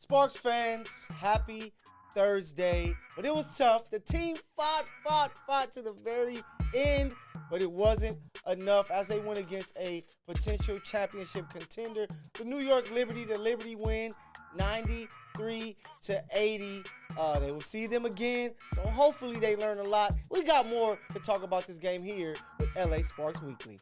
Sparks fans, happy Thursday. But it was tough. The team fought to the very end, but it wasn't enough as they went against a potential championship contender. The New York Liberty, the Liberty win 93-80. They will see them again, so hopefully they learn a lot. We got more to talk about this game here with LA Sparks Weekly.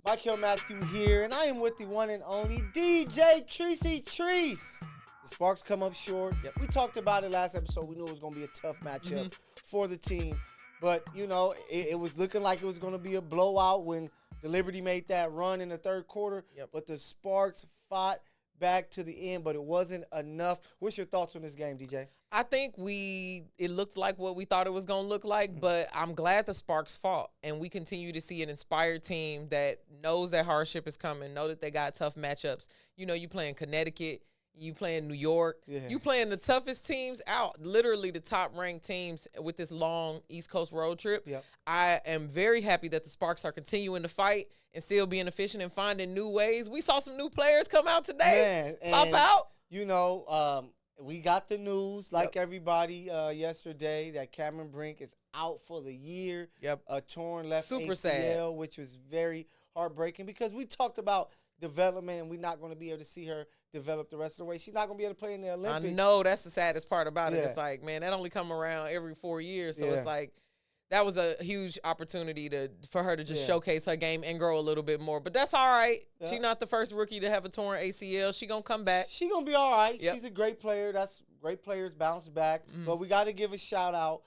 Michael Matthew here, and I am with the one and only DJ Treese Treese. The Sparks come up short. We talked about it last episode. We knew it was going to be a tough matchup for the team. But, you know, it was looking like it was going to be a blowout when the Liberty made that run in the third quarter. But the Sparks fought back to the end, but it wasn't enough. What's your thoughts on this game, DJ? I think it looked like what we thought it was going to look like, but I'm glad the Sparks fought, and we continue to see an inspired team that knows that hardship is coming, know that they got tough matchups. You know, you playing Connecticut, you playing New York, you playing the toughest teams out, literally the top-ranked teams with this long East Coast road trip. I am very happy that the Sparks are continuing to fight and still being efficient and finding new ways. We saw some new players come out today, pop out. You know, we got the news, like everybody yesterday, that Cameron Brink is out for the year. A torn left ACL, sad. Which was very heartbreaking because we talked about development and we're not going to be able to see her develop the rest of the way. She's not going to be able to play in the Olympics. I know. That's the saddest part about it. It's like, man, that only come around every 4 years. So it's like that was a huge opportunity for her to just showcase her game and grow a little bit more. But that's all right. She's not the first rookie to have a torn ACL. She going to come back. She going to be all right. She's a great player. That's great players bounce back. But we got to give a shout out.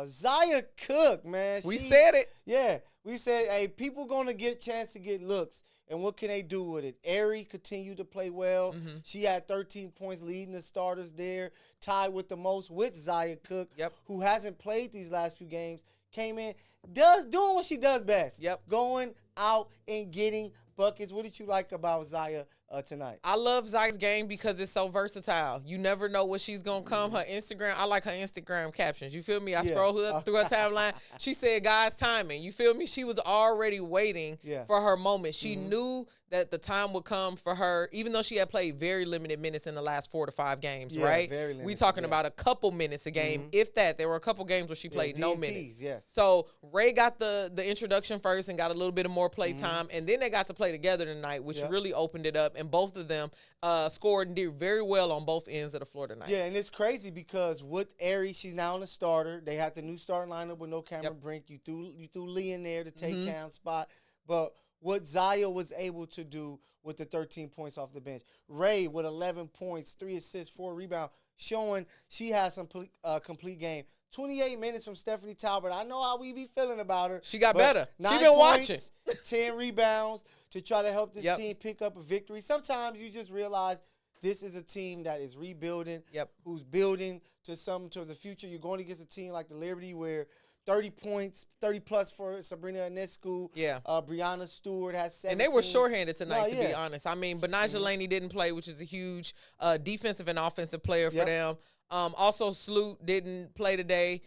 Zia Cooke, man. We said it. Yeah. We said, hey, people going to get a chance to get looks. And what can they do with it? Ari continued to play well. She had 13 points leading the starters there, tied with the most with Zia Cooke, who hasn't played these last few games. Came in, doing what she does best. Going out and getting buckets. What did you like about Zia tonight? I love Zia's game because it's so versatile. You never know what she's going to come. Her Instagram, I like her Instagram captions. You feel me? I scroll through her timeline. She said, God's timing. You feel me? She was already waiting for her moment. She knew that the time would come for her, even though she had played very limited minutes in the last 4 to 5 games, right? Very limited. We talking about a couple minutes a game, if that. There were a couple games where she played no minutes. So Ray got the introduction first and got a little bit of more play time, and then they got to play together tonight, which really opened it up, and both of them scored and did very well on both ends of the floor tonight. Yeah, and it's crazy because with Ari, she's now in a starter. They had the new starting lineup with no Cameron Brink. You threw Lee in there to take Cam's spot, but what Zia was able to do with the 13 points off the bench. Ray with 11 points, 3 assists, 4 rebounds, showing she has some complete game. 28 minutes from Stephanie Talbot. I know how we be feeling about her. She got better. She points, been watching. 10 rebounds to try to help this team pick up a victory. Sometimes you just realize this is a team that is rebuilding, who's building to the future. You're going against a team like the Liberty where 30 points, 30-plus for Sabrina Ionescu. Brianna Stewart has 17. And they were shorthanded tonight, to be honest. I mean, Benaja Laney didn't play, which is a huge defensive and offensive player for them. Also, Sloot didn't play today.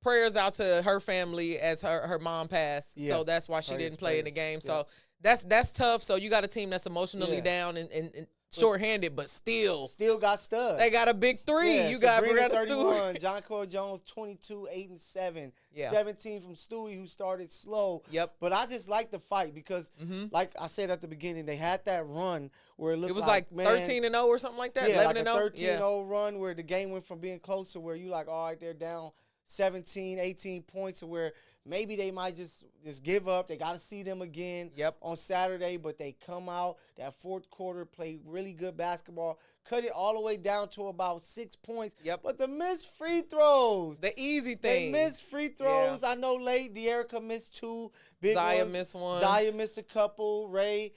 Prayers out to her family as her mom passed. So that's why she didn't play in the game. So that's tough. So you got a team that's emotionally down and short-handed, but still got studs. They got a big three. You got Sabrina, Brianna 31, Stewart. John Cole Jones, 22, 8 and 7. 17 from Stewie, who started slow. But I just like the fight because, like I said at the beginning, they had that run where it looked was like 13-0 or something like that. 11-0. Like a 13-0 run where the game went from being close to where you like, all right, they're down 17, 18 points, to where maybe they might just give up. They got to see them again on Saturday, but they come out that fourth quarter, play really good basketball, cut it all the way down to about 6 points. Yep. But the missed free throws. The easy They thing. missed free throws. I know late. Dearica missed 2 big ones. Zia missed 1. Zia missed a couple. Ray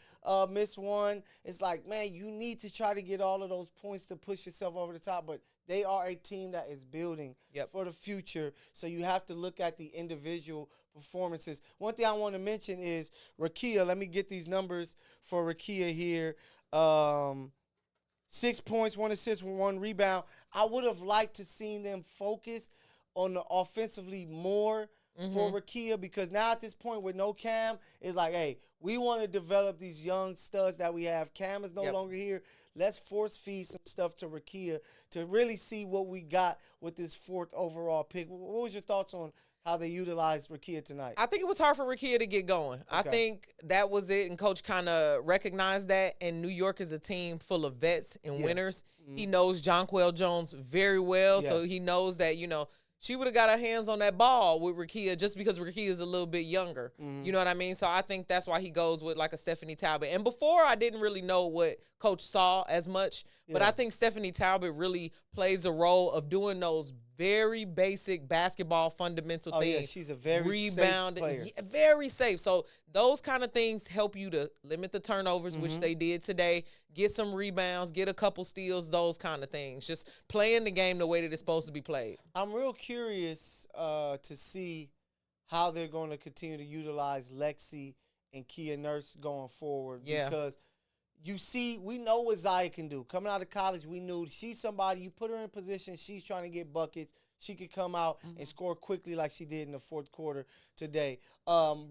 missed 1. It's like, man, you need to try to get all of those points to push yourself over the top. But they are a team that is building for the future. So you have to look at the individual performances. One thing I want to mention is Rakia. Let me get these numbers for Rakia here. 6 points, 1 assist, 1 rebound. I would have liked to seen them focus on the offensively more for Rakia, because now at this point with no Cam, it's like, hey, we want to develop these young studs that we have. Cam is no longer here. Let's force feed some stuff to Rakia to really see what we got with this 4th overall pick. What was your thoughts on how they utilized Rakia tonight? I think it was hard for Rakia to get going. I think that was it, and Coach kind of recognized that. And New York is a team full of vets and winners. He knows Jonquel Jones very well, so he knows that, you know, she would have got her hands on that ball with Rakia just because Rakia is a little bit younger. You know what I mean? So I think that's why he goes with like a Stephanie Talbot. And before, I didn't really know what Coach saw as much, but I think Stephanie Talbot really plays a role of doing those very basic basketball fundamental things. Yeah, she's a very safe player. Very safe. So those kind of things help you to limit the turnovers, which they did today, get some rebounds, get a couple steals, those kind of things. Just playing the game the way that it's supposed to be played. I'm real curious to see how they're going to continue to utilize Lexi and Kia Nurse going forward. Because you see, we know what Zia can do. Coming out of college, we knew she's somebody, you put her in position, she's trying to get buckets. She could come out and score quickly like she did in the 4th quarter today.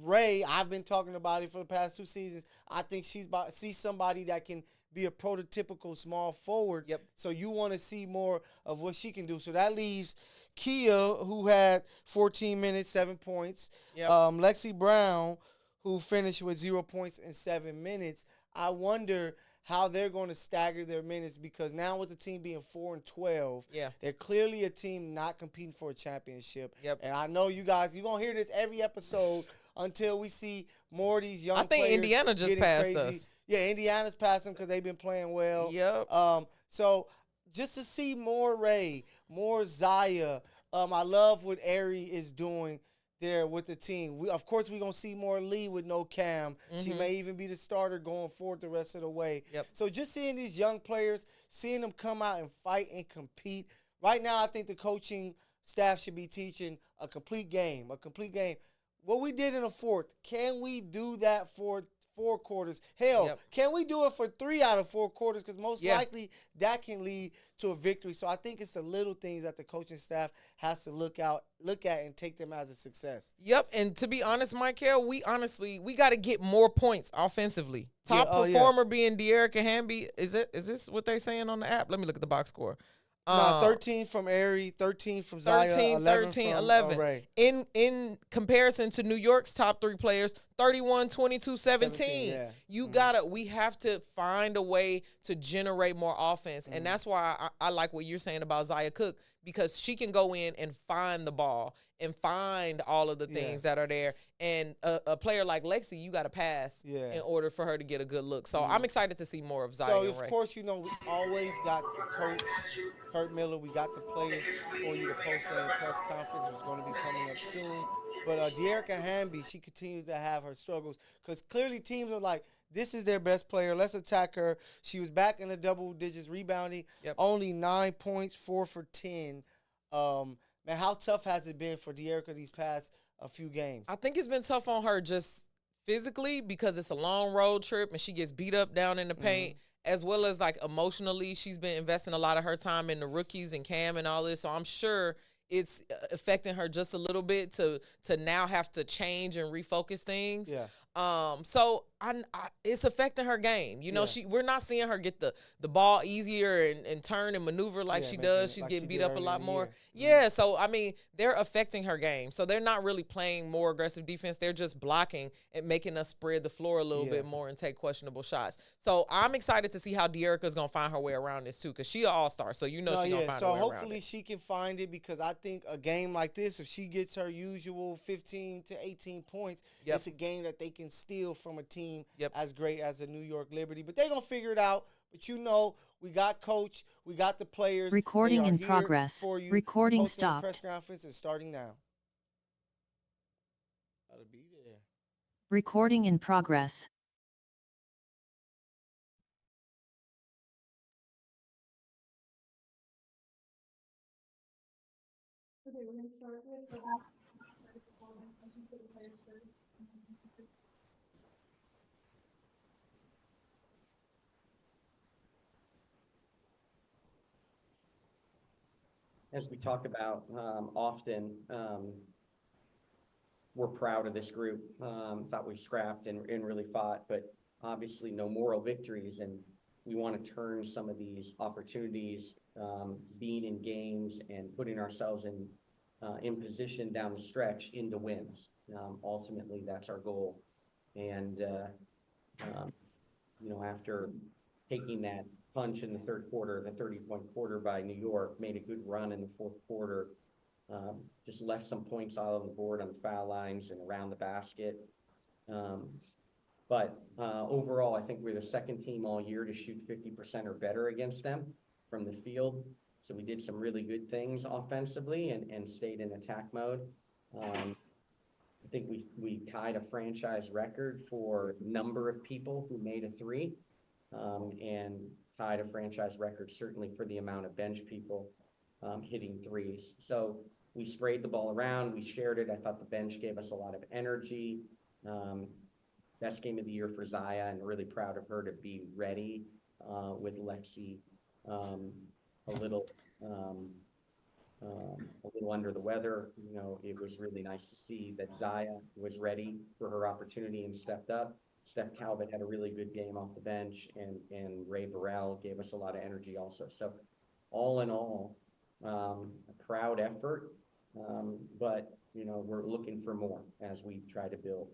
Ray, I've been talking about it for the past 2 seasons. I think she's somebody that can be a prototypical small forward. So you want to see more of what she can do. So that leaves Kia, who had 14 minutes, 7 points. Lexi Brown, who finished with 0 points in 7 minutes. I wonder how they're going to stagger their minutes, because now with the team being 4-12, they're clearly a team not competing for a championship. And I know you guys, you're going to hear this every episode until we see more of these young players. I think Indiana just passed us. Yeah, Indiana's passed them because they've been playing well. So just to see more Ray, more Zia, I love what Ari is doing there with the team. Of course, we're going to see more Lee with no Cam. She may even be the starter going forward the rest of the way. So just seeing these young players, seeing them come out and fight and compete. Right now, I think the coaching staff should be teaching a complete game, What we did in the 4th, can we do that for 4 quarters? Hell, can we do it for 3 out of 4 quarters? Because most likely that can lead to a victory. So I think it's the little things that the coaching staff has to look at and take them as a success. And to be honest, Michael, we got to get more points offensively. Top performer being Dearica Hamby. Is this what they saying on the app? Let me look at the box score. 13 from Ari, 13 from Zia, 11 Ray. In comparison to New York's top 3 players, 31, 22, 17. You we have to find a way to generate more offense. And that's why I like what you're saying about Zia Cooke, because she can go in and find the ball and find all of the things that are there. And a player like Lexi, you got to pass in order for her to get a good look. So I'm excited to see more of Zia. So, of course, you know, we always got the coach, Kurt Miller. We got the players for you. The post-game press conference is going to be coming up soon. But Dearica Hamby, she continues to have her struggles, because clearly teams are like, this is their best player. Let's attack her. She was back in the double digits rebounding. Only 9 points, 4 for 10. Man, how tough has it been for Dearica these past a few games? I think it's been tough on her just physically, because it's a long road trip and she gets beat up down in the paint, as well as like emotionally. She's been investing a lot of her time in the rookies and Cam and all this. So I'm sure it's affecting her just a little bit to now have to change and refocus things. So it's affecting her game. You know, we're not seeing her get the ball easier and turn and maneuver like she does. She's getting beat up a lot more. So, I mean, they're affecting her game. So they're not really playing more aggressive defense. They're just blocking and making us spread the floor a little bit more and take questionable shots. So I'm excited to see how Dearica is going to find her way around this too, because she's an all-star. So you know she's going to find her way around it. So hopefully she can find it, because I think a game like this, if she gets her usual 15 to 18 points, it's a game that they can steal from a team as great as the New York Liberty. But they're going to figure it out. But you know, We got coach. We got the players. Recording they are in here progress. for you. Recording Post-game stopped. press conference is starting now. Gotta be there. Recording in progress. Okay, we're gonna start with questions for the players first. As we talk about often, we're proud of this group. Thought we scrapped and really fought, but obviously no moral victories. And we want to turn some of these opportunities, being in games and putting ourselves in position down the stretch into wins. Ultimately, that's our goal. And, after taking that punch in the third quarter, the 30-point quarter by New York, made a good run in the fourth quarter. Just left some points all on the board on the foul lines and around the basket. But overall, I think we're the second team all year to shoot 50% or better against them from the field. So we did some really good things offensively and stayed in attack mode. I think we tied a franchise record for number of people who made a three, and tied a franchise record certainly for the amount of bench people hitting threes. So we sprayed the ball around, we shared it. I thought the bench gave us a lot of energy. Best game of the year for Zia, and really proud of her to be ready with Lexi a little under the weather. It was really nice to see that Zia was ready for her opportunity and stepped up. Steph Talbot had a really good game off the bench, and Ray Burrell gave us a lot of energy also. So all in all, a proud effort, but we're looking for more as we try to build.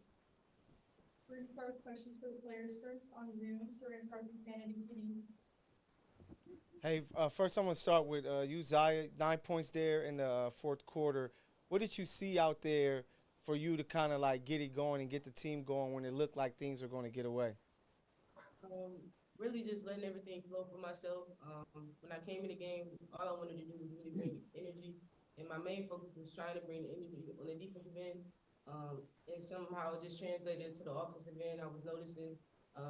We're gonna start with questions for the players first on Zoom. So we're gonna start with Infanity TV. Hey, first I'm gonna start with you, Zia. 9 points there in the fourth quarter. What did you see out there for you to kind of like get it going and get the team going when it looked like things were going to get away? Really just letting everything flow for myself. When I came in the game, all I wanted to do was really bring energy, and my main focus was trying to bring energy on the defensive end. And somehow it just translated to the offensive end. I was noticing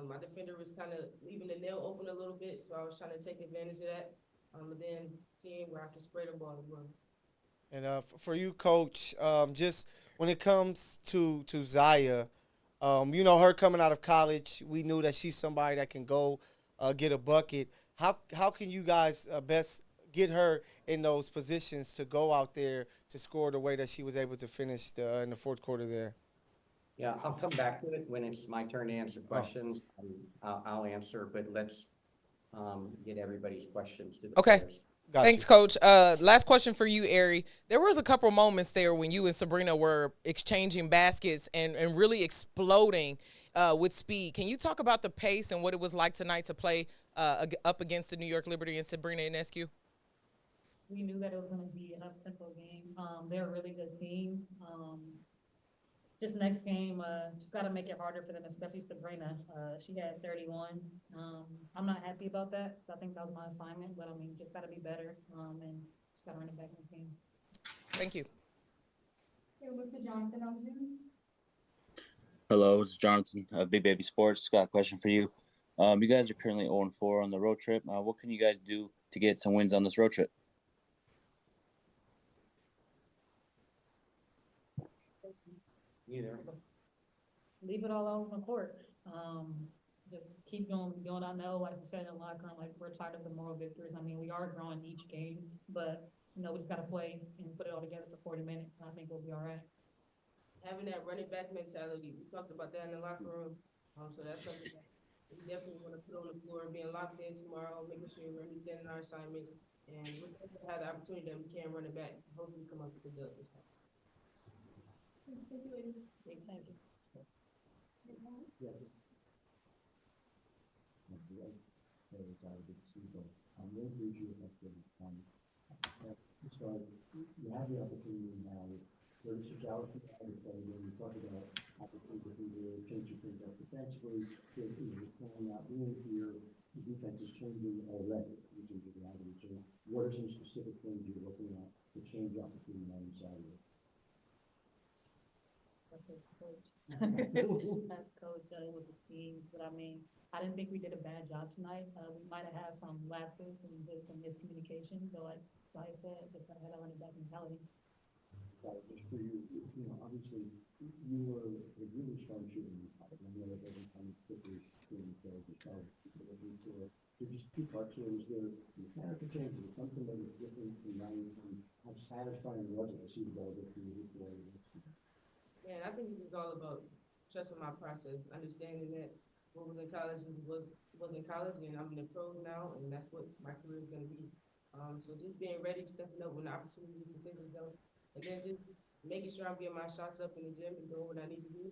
my defender was kind of leaving the nail open a little bit, so I was trying to take advantage of that. And then seeing where I could spray the ball as well. And for you, Coach, just when it comes to Zia, her coming out of college, we knew that she's somebody that can go get a bucket. How can you guys best get her in those positions to go out there to score the way that she was able to finish in the fourth quarter there? Yeah, I'll come back to it when it's my turn to answer questions. I'll answer, but let's get everybody's questions to the players. Gotcha. Thanks, Coach. Last question for you, Ari. There was a couple moments there when you and Sabrina were exchanging baskets and really exploding with speed. Can you talk about the pace and what it was like tonight to play up against the New York Liberty and Sabrina Ionescu? We knew that it was going to be an up-tempo game. They're a really good team. This next game, just got to make it harder for them, especially Sabrina. She had 31. I'm not happy about that, so I think that was my assignment. But just got to be better, and just got to run it back in the team. Thank you. Okay, we'll move to Jonathan on Zoom. Hello, it's Jonathan of Big Baby Sports. Got a question for you. You guys are currently 0-4 on the road trip. What can you guys do to get some wins on this road trip? Either. Leave it all out on the court. Just keep doing. I know, like we said in the locker room, like we're tired of the moral victories. We are growing each game, but we just got to play and put it all together for 40 minutes. And I think we'll be all right. Having that running back mentality, we talked about that in the locker room. So that's something that we definitely want to put on the floor, being locked in tomorrow, making sure we're understanding our assignments, and we're going to have the opportunity that we can run it back. Hopefully, come up with the dub this time. Thank you, ladies. Thank you. So you have the opportunity now. There's a galaxy when you talk about opportunity to change things up defensively. You're pulling out wins here. The defense is changing already in terms of the average? And what are some specific things you're looking at to change up between now and Saturday? That's it, coach. That's coach with the schemes, but I mean, I didn't think we did a bad job tonight. We might have had some lapses and did some miscommunication, but like Zia said, just had a running back mentality. Just for you, you know, obviously you were a really strong shooter in the fight. I know that doesn't come quickly between players as well. There's just two parts here. Was there mechanical change? Was something that was different from nine? How satisfying was it to see the ball get through the floor? Yeah, I think it was all about trusting my process, understanding that what was in college was in college, and I'm in the pros now, and that's what my career is going to be. So just being ready, stepping up when the opportunity presents itself, and then just making sure I'm getting my shots up in the gym and doing what I need to do.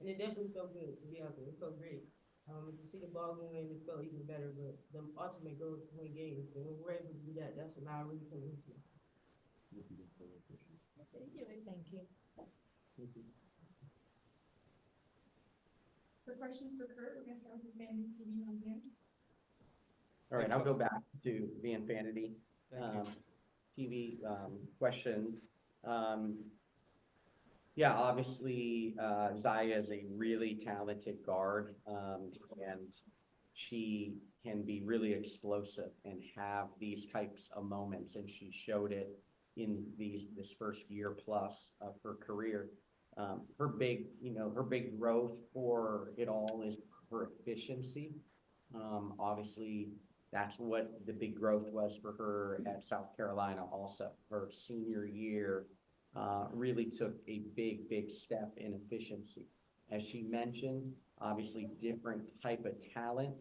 And it definitely felt good to be out there. It felt great. To see the ball go in, it felt even better. But the ultimate goal is to win games, and when we're able to do that, that's when I really come into it. Thank you. Thank you. For questions for Kurt, we're gonna start with Infanity TV on Zoom. All right, I'll go back to the Infanity Thank you. TV question. Yeah, obviously, Zia is a really talented guard, and she can be really explosive and have these types of moments, and she showed it in this first year plus of her career. Her big growth for it all is her efficiency. Obviously, that's what the big growth was for her at South Carolina also. Her senior year really took a big step in efficiency. As she mentioned, obviously different type of talent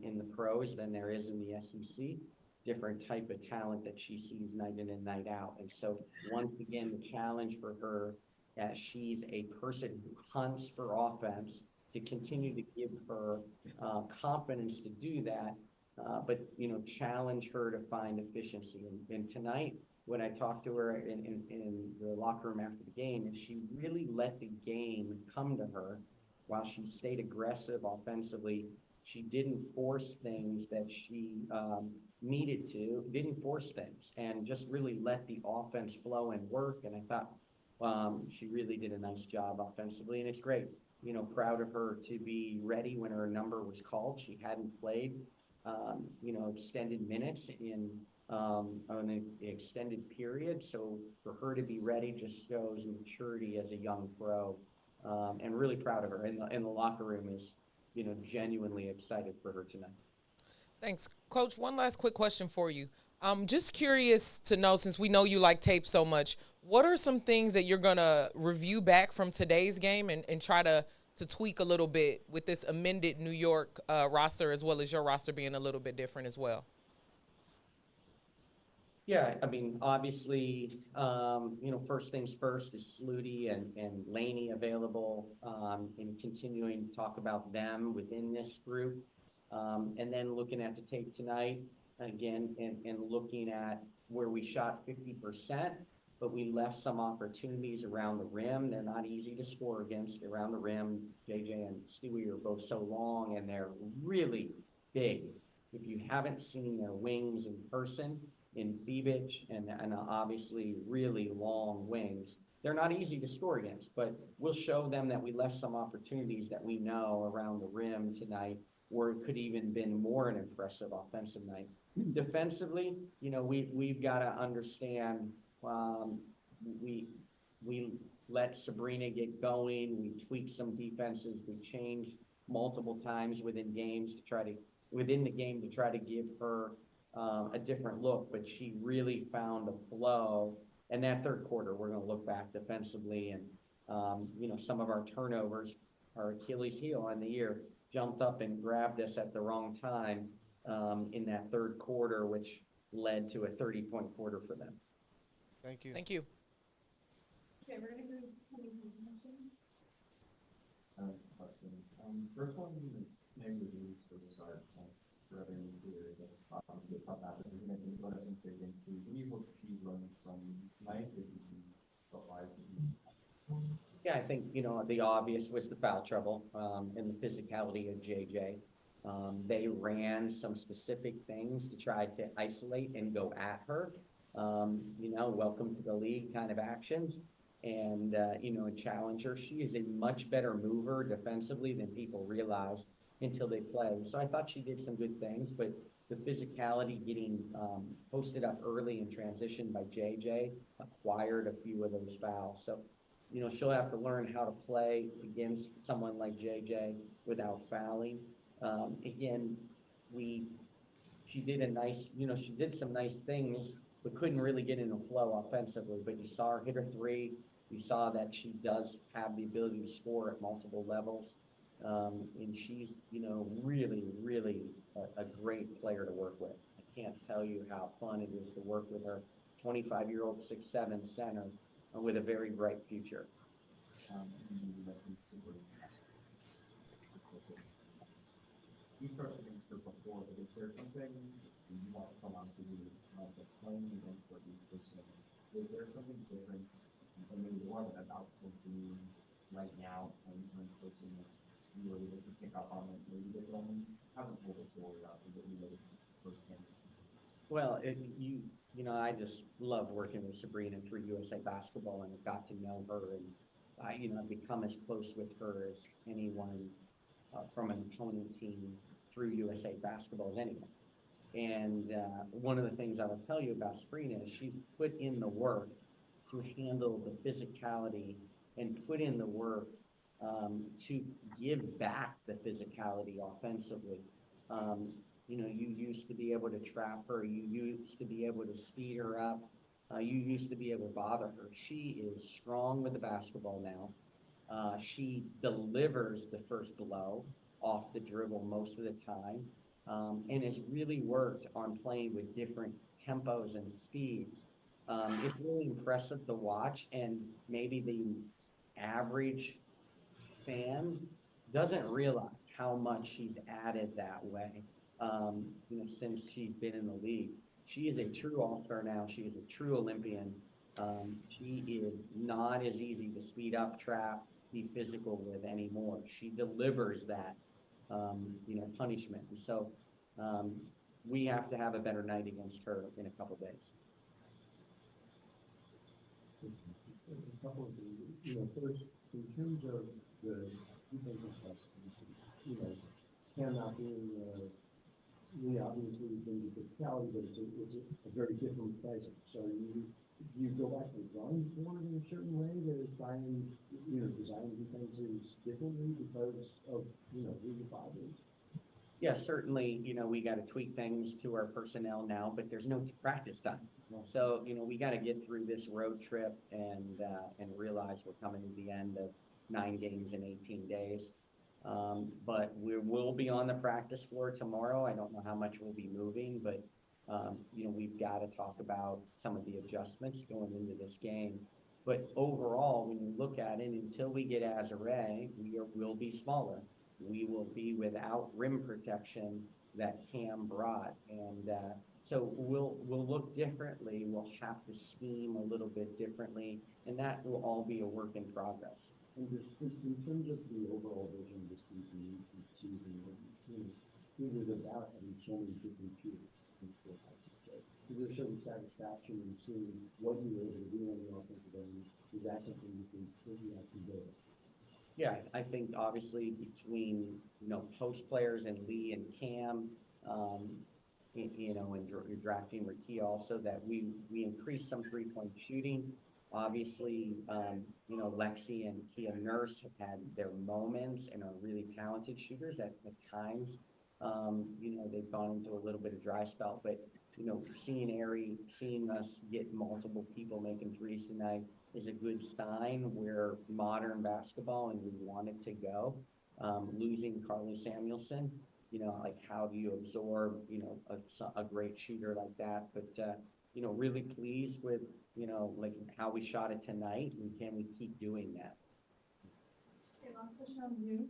in the pros than there is in the SEC. Different type of talent that she sees night in and night out. And so once again, the challenge for her, as she's a person who hunts for offense, to continue to give her confidence to do that, but challenge her to find efficiency. And tonight, when I talked to her in the locker room after the game, and she really let the game come to her while she stayed aggressive offensively. She didn't force things that she needed to, didn't force things, and just really let the offense flow and work. And I thought she really did a nice job offensively, and it's great. Proud of her to be ready when her number was called. She hadn't played, extended minutes in an extended period. So for her to be ready just shows maturity as a young pro, and really proud of her. And the locker room is, genuinely excited for her tonight. Thanks. Coach, one last quick question for you. I'm just curious to know, since we know you like tape so much, what are some things that you're going to review back from today's game and try to tweak a little bit with this amended New York roster, as well as your roster being a little bit different as well? Yeah, I mean, obviously, first things first is Sluty and Laney available, and continuing to talk about them within this group. And then looking at the tape tonight again, and looking at where we shot 50%, but we left some opportunities around the rim. They're not easy to score against around the rim. JJ and Stewie are both so long, and they're really big. If you haven't seen their wings in person, in Fevich and obviously really long wings, they're not easy to score against, but we'll show them that we left some opportunities that we know around the rim tonight, where it could even been more an impressive offensive night. Defensively, we've got to understand, we let Sabrina get going. We tweaked some defenses. We changed multiple times within the game to try to give her a different look, but she really found a flow. And that third quarter, we're going to look back defensively, and some of our turnovers, our Achilles heel on the year, jumped up and grabbed us at the wrong time in that third quarter, which led to a 30-point quarter for them. Thank you. Thank you. Okay, we're gonna go to some of these questions. Questions. First one, maybe was Zia's first start for every new career. That's obviously a tough matchup. He's going to go ahead and say against you. What do you hope she learns from tonight if you can advise? Yeah, I think, the obvious was the foul trouble and the physicality of JJ. They ran some specific things to try to isolate and go at her. Welcome to the league kind of actions. And, challenge her. She is a much better mover defensively than people realize until they play. So I thought she did some good things, but the physicality getting posted up early in transition by JJ acquired a few of those fouls. So, she'll have to learn how to play against someone like JJ without fouling. Again, she did some nice things, but couldn't really get in a flow offensively. But you saw her hit her three. You saw that she does have the ability to score at multiple levels. And she's, really, really a great player to work with. I can't tell you how fun it is to work with her. 25-year-old 6'7" center with a very bright future. You mentioned Sabrina. You've coached against her before, but is there something you want to come on to playing against what you've seen? Is there something different? I mean, it wasn't about being right now and person that you were able to pick up on it. Maybe the film hasn't told the story out, but you noticed this firsthand. Well, I just love working with Sabrina through USA Basketball, and I got to know her, and I've become as close with her as anyone from an opponent team through USA Basketball as anyone. And one of the things I will tell you about Sabrina is she's put in the work to handle the physicality and put in the work to give back the physicality offensively. You used to be able to trap her. You used to be able to speed her up. You used to be able to bother her. She is strong with the basketball now. She delivers the first blow off the dribble most of the time, and has really worked on playing with different tempos and speeds. It's really impressive to watch, and maybe the average fan doesn't realize how much she's added that way, since she's been in the league. She is a true all-star now. She is a true Olympian. She is not as easy to speed up, trap, be physical with anymore. She delivers that, punishment. And so we have to have a better night against her in a couple days. A couple of things, first, in terms of the defensive stuff, cannot being, obviously been the physicality, but it's a very different presence. So you go back to the drawing board in a certain way to try and, design defenses differently because of, who the father is. Yeah, certainly, we got to tweak things to our personnel now, but there's no practice time. So, we got to get through this road trip and realize we're coming to the end of 9 games in 18 days. But we will be on the practice floor tomorrow. I don't know how much we'll be moving, but, we've got to talk about some of the adjustments going into this game. But overall, when you look at it, until we get Azare, we'll be smaller. We will be without rim protection that Cam brought. And so we'll look differently. We'll have to scheme a little bit differently, and that will all be a work in progress. And just in terms of the overall vision of this season, it was about having so many different shooters. Is there certain satisfaction in seeing what you were able to do on the offensive end? Is that something you can do? Yeah, I think obviously between, post players and Lee and Cam, and drafting Ricky also, that we increased some 3-point shooting. Obviously, Lexi and Kia Nurse have had their moments and are really talented shooters at times. They've gone into a little bit of dry spell, but, seeing us get multiple people making threes tonight is a good sign. We're modern basketball and we want it to go. Losing Carly Samuelson, how do you absorb, a great shooter like that? But, really pleased with, how we shot it tonight, and can we keep doing that? Okay, last question on Zoom.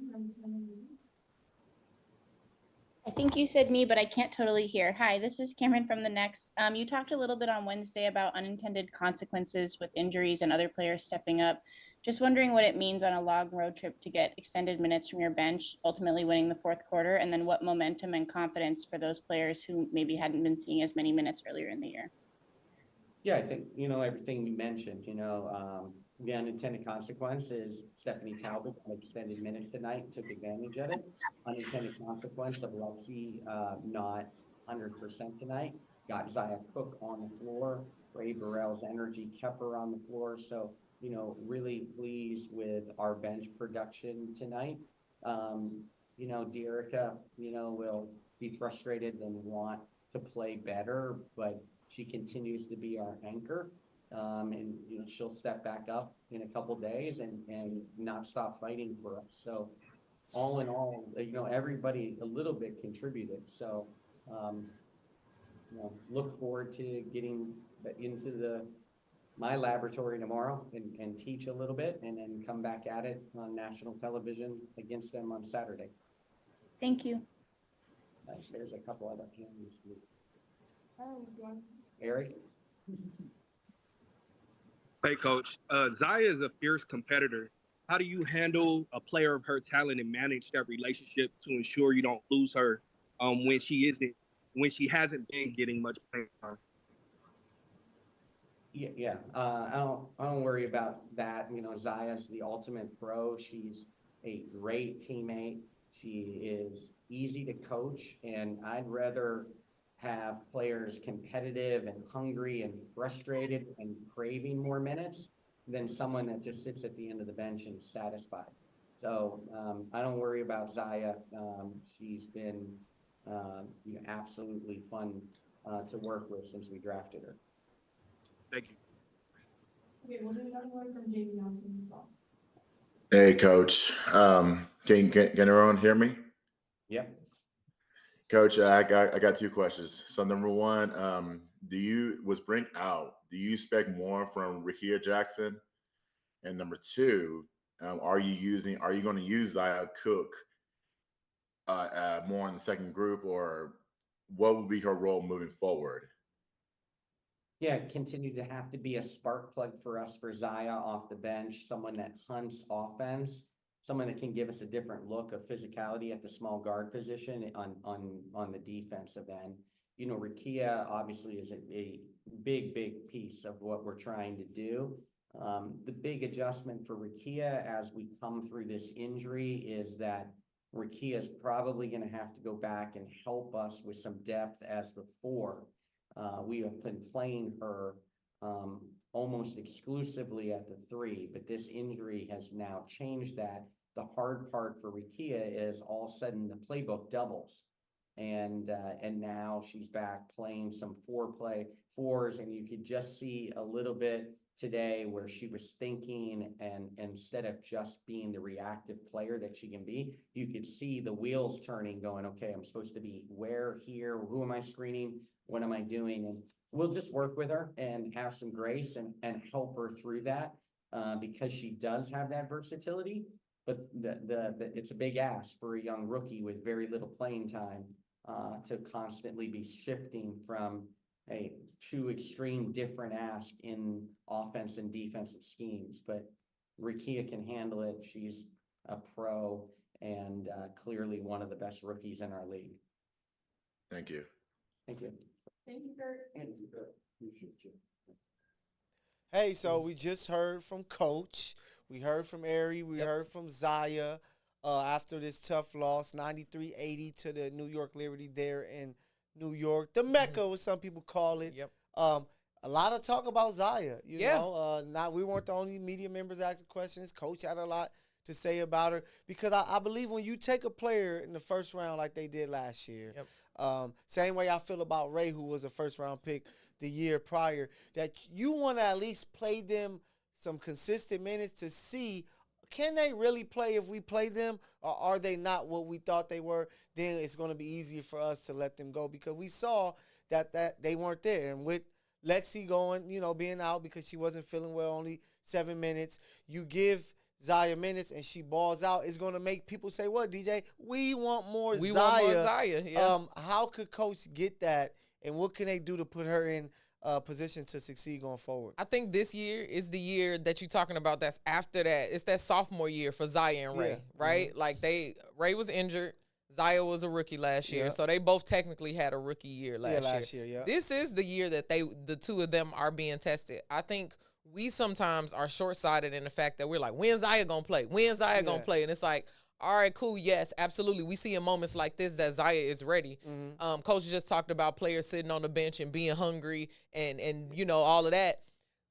I think you said me, but I can't totally hear. Hi, this is Cameron from the Next. You talked a little bit on Wednesday about unintended consequences with injuries and other players stepping up. Just wondering what it means on a long road trip to get extended minutes from your bench, ultimately winning the fourth quarter, and then what momentum and confidence for those players who maybe hadn't been seeing as many minutes earlier in the year. Yeah, I think, everything you mentioned, the unintended consequence is Stephanie Talbot got extended minutes tonight, took advantage of it. Unintended consequence of Lexi, not 100% tonight, got Zia Cooke on the floor. Ray Burrell's energy kept her on the floor. So, really pleased with our bench production tonight. Dearica, will be frustrated and want to play better, but she continues to be our anchor. And she'll step back up in a couple days and not stop fighting for us. So all in all, everybody a little bit contributed. So look forward to getting into my laboratory tomorrow and teach a little bit, and then come back at it on national television against them on Saturday. Thank you. Nice. There's a couple other hands. Oh, Eric? Hey, Coach. Zia is a fierce competitor. How do you handle a player of her talent and manage that relationship to ensure you don't lose her when she hasn't been getting much playing time? Yeah. I don't worry about that. Zaya's the ultimate pro. She's a great teammate. She is easy to coach, and I'd rather have players competitive and hungry and frustrated and craving more minutes than someone that just sits at the end of the bench and is satisfied. So I don't worry about Zia. She's been absolutely fun to work with since we drafted her. Thank you. Okay, we'll do another one from JD Johnson as well. Hey, Coach. Can everyone hear me? Yep. Coach, I got two questions. So number one, was Brink out? Do you expect more from Rikia Jackson? And number two, are you going to use Zia Cooke more in the second group, or what will be her role moving forward? Yeah, continue to have to be a spark plug for us for Zia off the bench, someone that hunts offense, someone that can give us a different look of physicality at the small guard position on the defensive end. Rikia obviously is a big piece of what we're trying to do. The big adjustment for Rikia as we come through this injury is that Rikia is probably going to have to go back and help us with some depth as the 4. We have been playing her almost exclusively at the 3, but this injury has now changed that. The hard part for Rikia is all of a sudden the playbook doubles, and now she's back playing some 4s, and you could just see a little bit today where she was thinking, and instead of just being the reactive player that she can be, you could see the wheels turning, going, okay, I'm supposed to be where, here, who am I screening? What am I doing? And we'll just work with her and have some grace and help her through that because she does have that versatility. But it's a big ask for a young rookie with very little playing time to constantly be shifting from a two extreme different ask in offense and defensive schemes. But Rikia can handle it. She's a pro and clearly one of the best rookies in our league. Thank you. Thank you. Thank you, Kurt. Hey, so we just heard from Coach. We heard from Ari. We heard from Zia after this tough loss, 93-80 to the New York Liberty there in New York. The Mecca, as some people call it. Yep. A lot of talk about Zia. You know, we weren't the only media members asking questions. Coach had a lot to say about her because I believe when you take a player in the first round like they did last year, same way I feel about Ray, who was a first-round pick the year prior, that you want to at least play them some consistent minutes to see, can they really play if we play them, or are they not what we thought they were? Then it's going to be easier for us to let them go because we saw that they weren't there. And with Lexi going, being out because she wasn't feeling well, only 7 minutes, you give Zia minutes and she balls out, it's going to make people say, what, DJ? We want more Zia. We want more Zia, yeah. How could Coach get that, and what can they do to put her in position to succeed going forward. I think this year is the year that you're talking about. That's after that. It's that sophomore year for Zia and Ray, right? Like Ray was injured. Zia was a rookie last year, so they both technically had a rookie year last year. Yeah. This is the year that the two of them are being tested. I think we sometimes are short-sighted in the fact that we're like, when's Zia gonna play? When's Zia gonna play? And it's like, all right, cool, yes, absolutely. We see in moments like this that Zia is ready. Coach just talked about players sitting on the bench and being hungry and you know, all of that.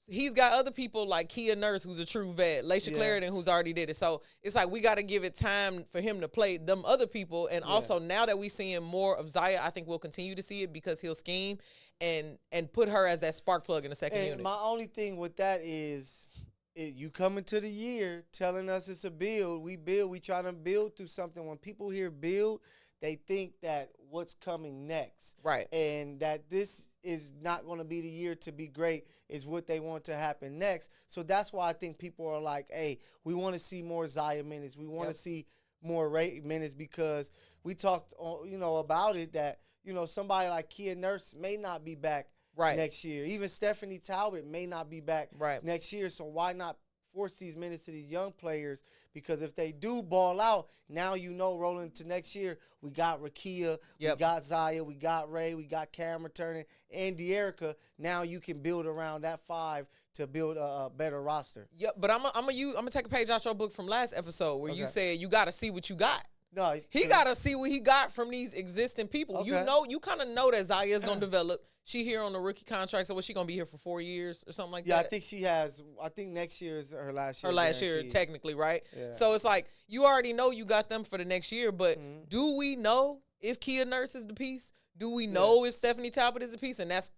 He's got other people like Kia Nurse, who's a true vet, Laisha Clarendon, who's already did it. So it's like we got to give it time for him to play them other people. And also now that we're seeing more of Zia, I think we'll continue to see it because he'll scheme and put her as that spark plug in the second unit. My only thing with that is you come into the year telling us it's a build. We try to build through something. When people hear build, they think that what's coming next. Right. And that this is not going to be the year to be great is what they want to happen next. So that's why I think people are like, hey, we want to see more Zia minutes. We want to see more Ray minutes because we talked, about it that, somebody like Kia Nurse may not be back next year. Even Stephanie Talbot may not be back next year. So why not force these minutes to these young players? Because if they do ball out, now rolling into next year, we got Rakia, we got Zia, we got Ray, we got Cam returning, and Dearica. Now you can build around that 5 to build a better roster. Yep, but I'm gonna take a page out your book from last episode where you said you got to see what you got. No, he got to see what he got from these existing people. Okay. You kind of know that Zia is gonna develop. She here on the rookie contract, so she gonna be here for 4 years or something like that? Yeah, I think she has. I think next year is her last year. Her last year, technically, right? Yeah. So it's like you already know you got them for the next year, but do we know if Kia Nurse is the piece? Do we know if Stephanie Talbot is the piece? And that's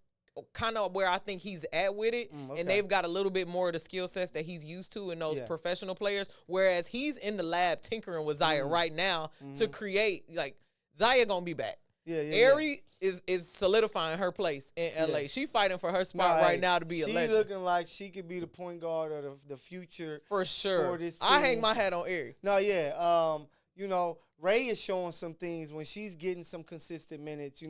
kind of where I think he's at with it. And they've got a little bit more of the skill sets that he's used to in those professional players, whereas he's in the lab tinkering with Zia right now to create, like, Zia gonna be back. Ari is solidifying her place in LA. She fighting for her spot right now to be a legend. She looking like she could be the point guard of the future for sure. For this team. I hang my hat on Ari. No, Ray is showing some things when she's getting some consistent minutes,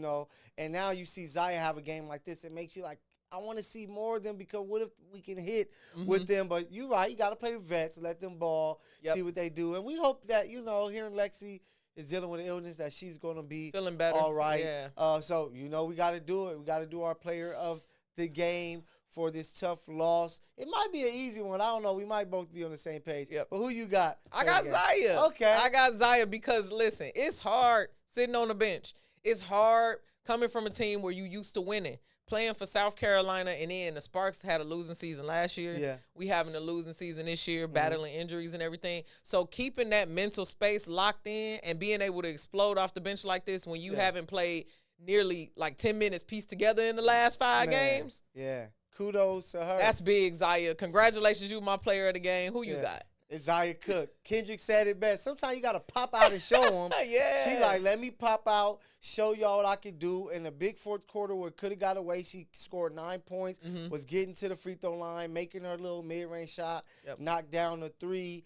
and now you see Zia have a game like this. It makes you like, I want to see more of them because what if we can hit with them? But you're right. You got to play the vets, let them ball, see what they do. And we hope that, hearing Lexi is dealing with an illness, that she's going to be feeling better. All right. Yeah. So, we got to do it. We got to do our player of the game for this tough loss. It might be an easy one. I don't know. We might both be on the same page. But who you got? I got Zia. Okay. I got Zia because, listen, it's hard sitting on the bench. It's hard coming from a team where you used to winning. Playing for South Carolina, and then the Sparks had a losing season last year. Yeah. We having a losing season this year, battling injuries and everything. So keeping that mental space locked in and being able to explode off the bench like this when you haven't played nearly like 10 minutes pieced together in the last 5 games. Yeah. Kudos to her. That's big, Zia. Congratulations, you my player of the game. Who you got? It's Zia Cooke. Kendrick said it best. Sometimes you got to pop out and show them. She like, let me pop out, show y'all what I can do. In the big fourth quarter where could have got away, she scored 9 points, was getting to the free throw line, making her little mid-range shot, knocked down the 3.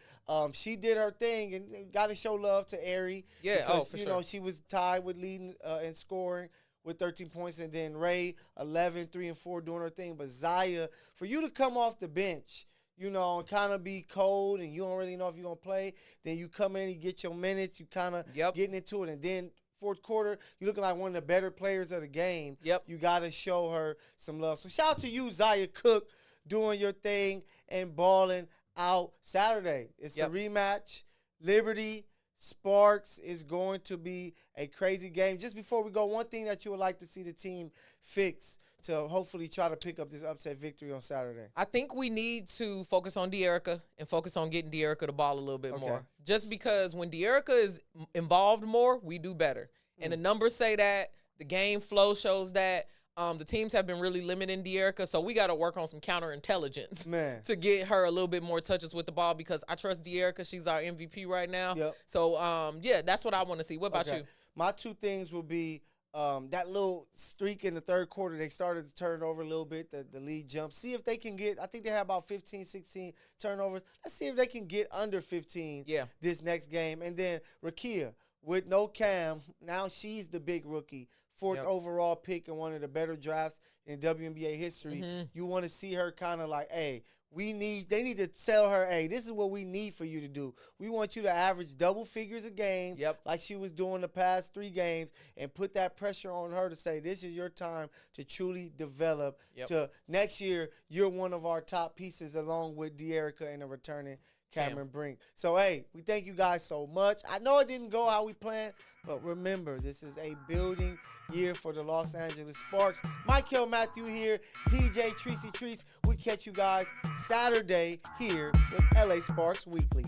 She did her thing and got to show love to Ari. Yeah, because, for sure. She was tied with leading and scoring with 13 points. And then Ray, 11, 3, and 4 doing her thing. But Zia, for you to come off the bench, and kind of be cold and you don't really know if you're going to play, then you come in, you get your minutes, you kind of getting into it. And then fourth quarter, you're looking like one of the better players of the game. You got to show her some love. So shout out to you, Zia Cooke, doing your thing and balling out Saturday. It's the rematch. Liberty Sparks is going to be a crazy game. Just before we go, one thing that you would like to see the team fix to hopefully try to pick up this upset victory on Saturday? I think we need to focus on Dearica and focus on getting Dearica the ball a little bit more. Just because when Dearica is involved more, we do better. And the numbers say that. The game flow shows that. The teams have been really limiting Dearica, so we got to work on some counterintelligence to get her a little bit more touches with the ball because I trust Dearica. She's our MVP right now. So, that's what I want to see. What about you? My 2 things will be that little streak in the third quarter. They started to turn over a little bit, the lead jump. See if they can get, I think they have about 15, 16 turnovers. Let's see if they can get under 15 this next game. And then Rakia, with no Cam, now she's the big rookie fourth overall pick in one of the better drafts in WNBA history. You want to see her kind of like, hey, they need to tell her, hey, this is what we need for you to do. We want you to average double figures a game like she was doing the past 3 games and put that pressure on her to say, this is your time to truly develop. To next year, you're one of our top pieces along with Dearica and the returning Cameron Brink. So, hey, we thank you guys so much. I know it didn't go how we planned, but remember, this is a building year for the Los Angeles Sparks. Michael Matthew here, DJ Treacy Treats. We catch you guys Saturday here with LA Sparks Weekly.